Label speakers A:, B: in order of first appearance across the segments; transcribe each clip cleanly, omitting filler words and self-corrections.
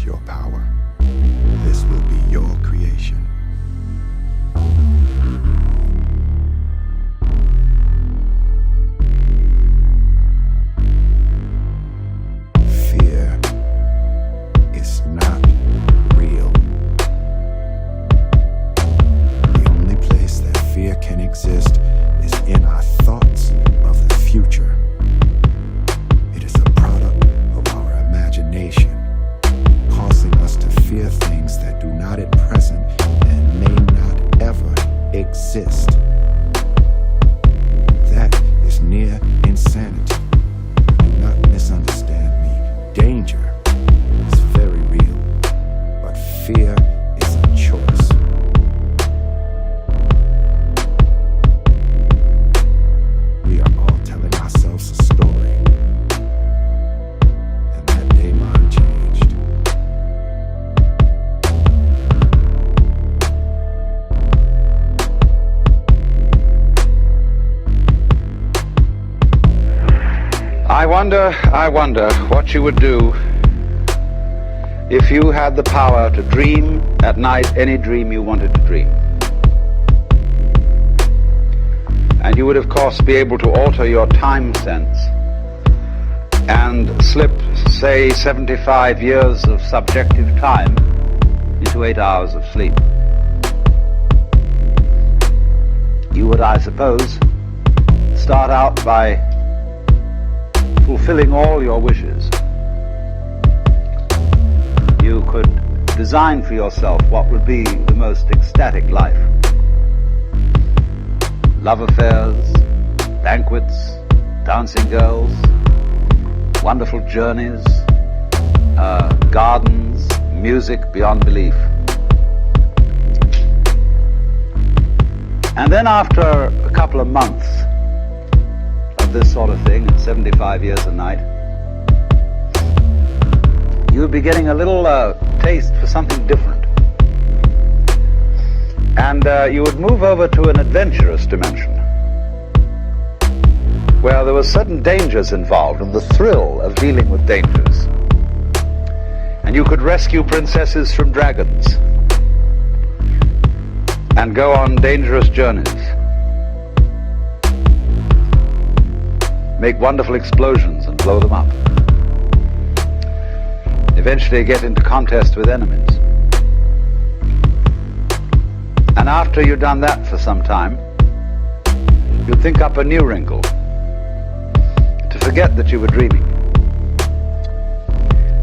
A: your power. This will be your creation. Fear is not real. The only place that fear can exist is in our thoughts of the future. It is a product of our imagination, causing us to fear things that do not at present and may not ever exist. That is near insanity. Do not misunderstand me. Danger is very real, but fear is a choice. We are all telling ourselves a story, and that day mine changed.
B: I wonder what you would do if you had the power to dream at night any dream you wanted to dream. And you would, of course, be able to alter your time sense and slip, say, 75 years of subjective time into 8 hours of sleep. You would, I suppose, start out by fulfilling all your wishes. You could design for yourself what would be the most ecstatic life. Love affairs, banquets, dancing girls, wonderful journeys, gardens, music beyond belief. And then after a couple of months of this sort of thing, at 75 years a night, you would be getting a little taste for something different. And you would move over to an adventurous dimension, where there were certain dangers involved and the thrill of dealing with dangers. And you could rescue princesses from dragons and go on dangerous journeys, make wonderful explosions and blow them up, eventually get into contest with enemies. And after you've done that for some time, you'd think up a new wrinkle to forget that you were dreaming,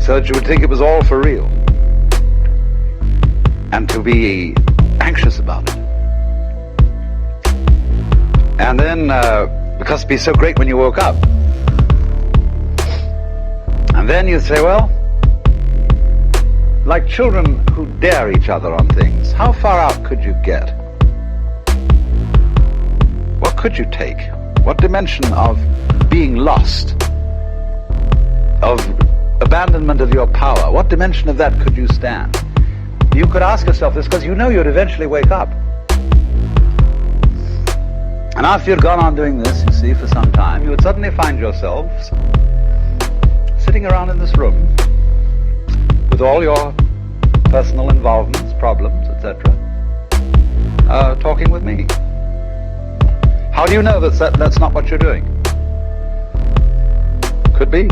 B: so that you would think it was all for real, and to be anxious about it. And then, because it'd be so great when you woke up, and then you'd say, well, like children who dare each other on things, how far out could you get? What could you take? What dimension of being lost, of abandonment of your power, what dimension of that could you stand? You could ask yourself this because you know you'd eventually wake up. And after you'd gone on doing this, you see, for some time, you would suddenly find yourselves sitting around in this room with all your personal involvements, problems, etc., talking with me. How do you know that that's not what you're doing? Could be.